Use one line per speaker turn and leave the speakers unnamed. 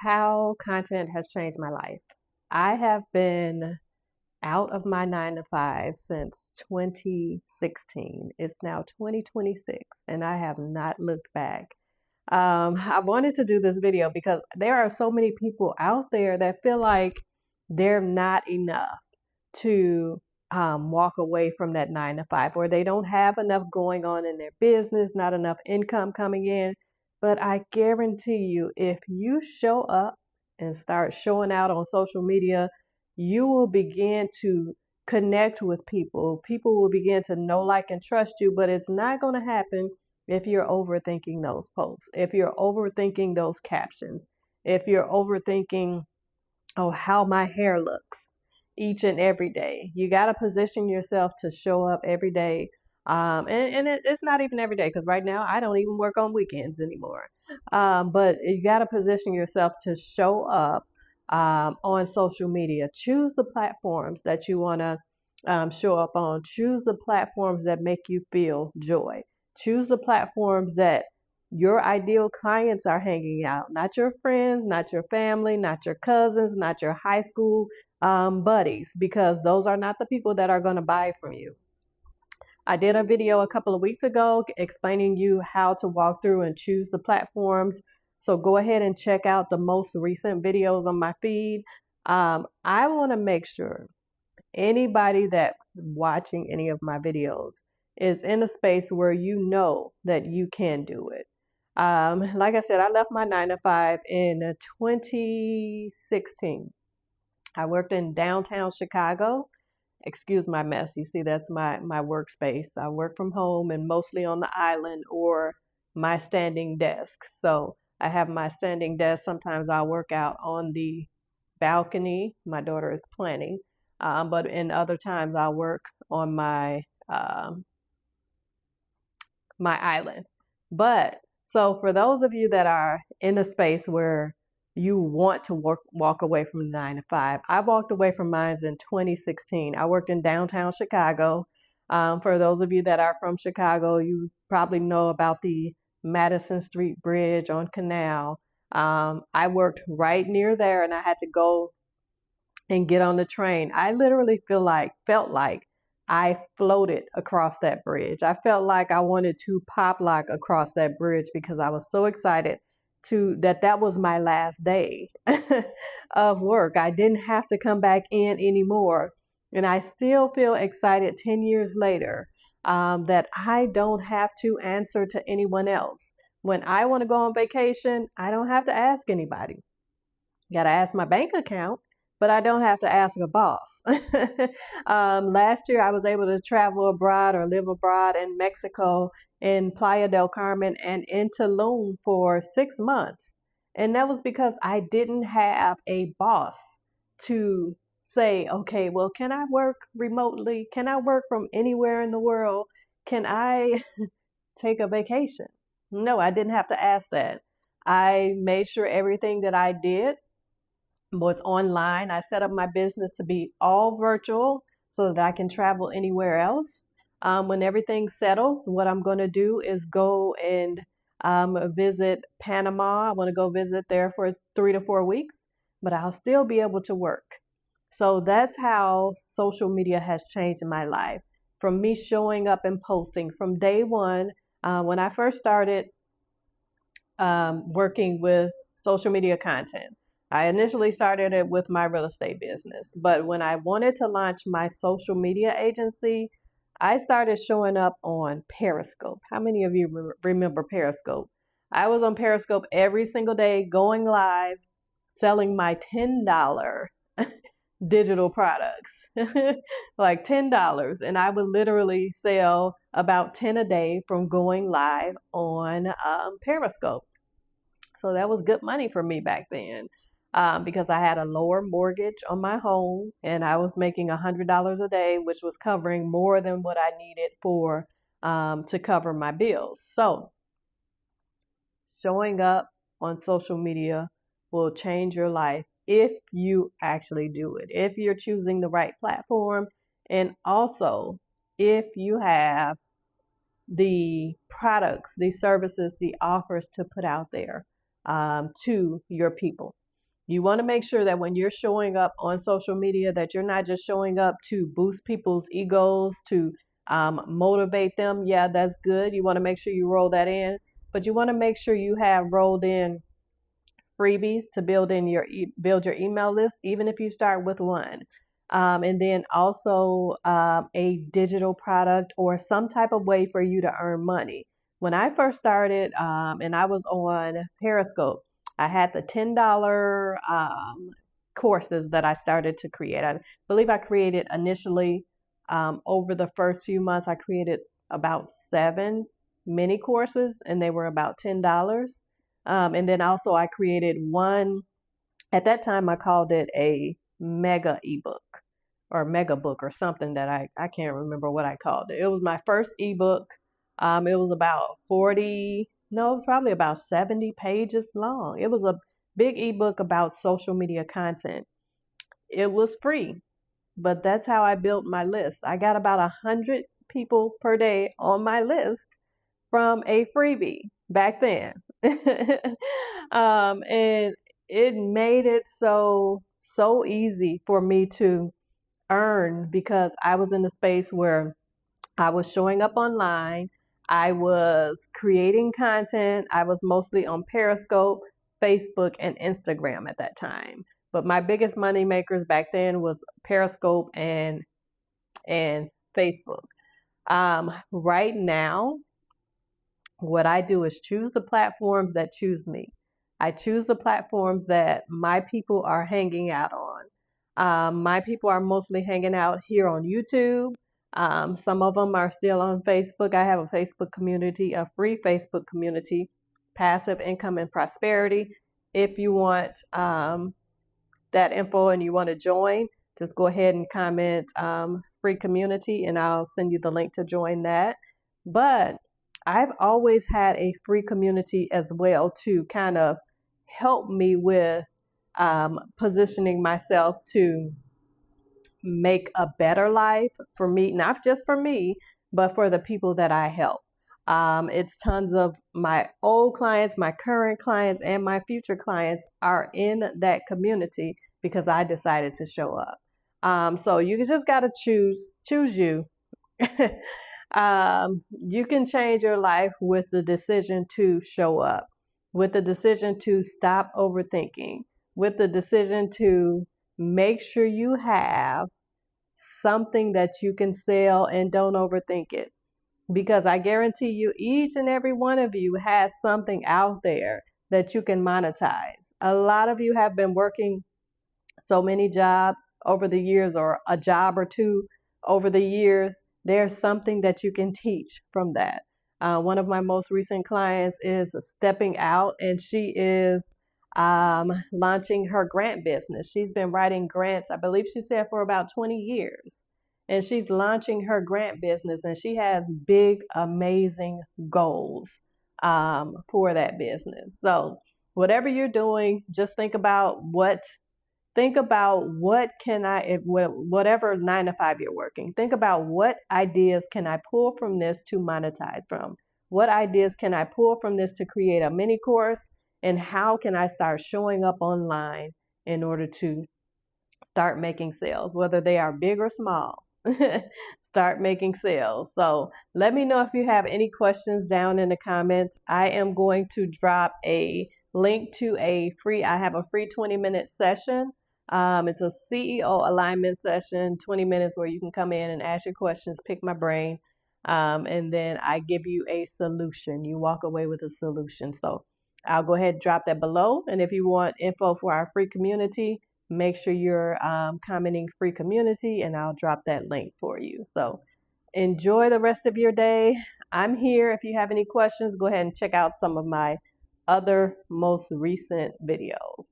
how content has changed my life. I have been out of my 9 to 5 since 2016. It's now 2026 and I have not looked back. I wanted to do this video because there are so many people out there that feel like they're not enough to walk away from that 9 to 5, or they don't have enough going on in their business, not enough income coming in. But I guarantee you, if you show up and start showing out on social media, you will begin to connect with people. People will begin to know, like, and trust you, but it's not going to happen if you're overthinking those posts, if you're overthinking those captions, if you're overthinking, oh, how my hair looks each and every day. You got to position yourself to show up every day. It's not even every day, because right now I don't even work on weekends anymore. But you got to position yourself to show up on social media. Choose the platforms that you want to show up on. Choose the platforms that make you feel joy. Choose the platforms that your ideal clients are hanging out, not your friends, not your family, not your cousins, not your high school buddies, because those are not the people that are going to buy from you. I did a video a couple of weeks ago explaining you how to walk through and choose the platforms. So go ahead and check out the most recent videos on my feed. I want to make sure anybody that's watching any of my videos is in a space where you know that you can do it. Like I said, I left my 9 to 5 in 2016. I worked in downtown Chicago. Excuse my mess. You see, that's my workspace. I work from home and mostly on the island or my standing desk. So I have my standing desk. Sometimes I'll work out on the balcony. My daughter is planning. But in other times I'll work on my island. But so for those of you that are in a space where you want to walk away from 9 to 5, I walked away from mine in 2016. I worked in downtown Chicago. For those of you that are from Chicago, you probably know about the Madison Street Bridge on Canal. I worked right near there, and I had to go and get on the train. I literally felt like I floated across that bridge. I felt like I wanted to pop lock across that bridge because I was so excited that was my last day of work. I didn't have to come back in anymore. And I still feel excited 10 years later that I don't have to answer to anyone else. When I want to go on vacation, I don't have to ask anybody. Got to ask my bank account, but I don't have to ask a boss. Last year, I was able to travel abroad or live abroad in Mexico, in Playa del Carmen, and in Tulum for 6 months. And that was because I didn't have a boss to say, okay, well, can I work remotely? Can I work from anywhere in the world? Can I take a vacation? No, I didn't have to ask that. I made sure everything that I did was online. I set up my business to be all virtual so that I can travel anywhere else. When everything settles, what I'm going to do is go and visit Panama. I want to go visit there for 3 to 4 weeks, but I'll still be able to work. So that's how social media has changed my life. From me showing up and posting from day one, when I first started working with social media content. I initially started it with my real estate business, but when I wanted to launch my social media agency, I started showing up on Periscope. How many of you remember Periscope? I was on Periscope every single day, going live, selling my $10 digital products, like $10. And I would literally sell about 10 a day from going live on Periscope. So that was good money for me back then. Because I had a lower mortgage on my home and I was making $100 a day, which was covering more than what I needed to cover my bills. So showing up on social media will change your life if you actually do it, if you're choosing the right platform, and also if you have the products, the services, the offers to put out there to your people. You want to make sure that when you're showing up on social media, that you're not just showing up to boost people's egos, to motivate them. Yeah, that's good. You want to make sure you roll that in, but you want to make sure you have rolled in freebies to build your email list, even if you start with one. And then also a digital product or some type of way for you to earn money. When I first started, and I was on Periscope, I had the $10 courses that I started to create. I believe I created initially, over the first few months, I created about 7 mini courses, and they were about $10. And then also I created one, at that time I called it a mega ebook or mega book or something that I can't remember what I called it. It was my first ebook. It was about 40, no, probably about 70 pages long. It was a big ebook about social media content. It was free, but that's how I built my list. I got about 100 people per day on my list from a freebie back then. And it made it so easy for me to earn because I was in a space where I was showing up online, I was creating content, I was mostly on Periscope, Facebook, and Instagram at that time. But my biggest money makers back then was Periscope and Facebook. Right now, what I do is choose the platforms that choose me. I choose the platforms that my people are hanging out on. My people are mostly hanging out here on YouTube. Some of them are still on Facebook. I have a Facebook community, a free Facebook community, Passive Income and Prosperity. If you want that info and you want to join, just go ahead and comment free community and I'll send you the link to join that. But I've always had a free community as well to kind of help me with positioning myself to make a better life for me, not just for me, but for the people that I help. It's tons of my old clients, my current clients, and my future clients are in that community because I decided to show up. So you just got to choose you. You can change your life with the decision to show up, with the decision to stop overthinking, with the decision to make sure you have something that you can sell and don't overthink it. Because I guarantee you, each and every one of you has something out there that you can monetize. A lot of you have been working so many jobs over the years, or a job or two over the years. There's something that you can teach from that. One of my most recent clients is stepping out, and she is launching her grant business. She's been writing grants, I believe she said, for about 20 years. And she's launching her grant business, and she has big, amazing goals for that business. So whatever you're doing, just think about what can whatever 9 to 5 you're working, think about what ideas can I pull from this to monetize from? What ideas can I pull from this to create a mini course? And how can I start showing up online in order to start making sales, whether they are big or small? Start making sales. So let me know if you have any questions down in the comments. I am going to drop a link to I have a free 20-minute session. It's a CEO alignment session, 20 minutes where you can come in and ask your questions, pick my brain, and then I give you a solution. You walk away with a solution. So I'll go ahead and drop that below. And if you want info for our free community, make sure you're commenting free community, and I'll drop that link for you. So enjoy the rest of your day. I'm here. If you have any questions, go ahead and check out some of my other most recent videos.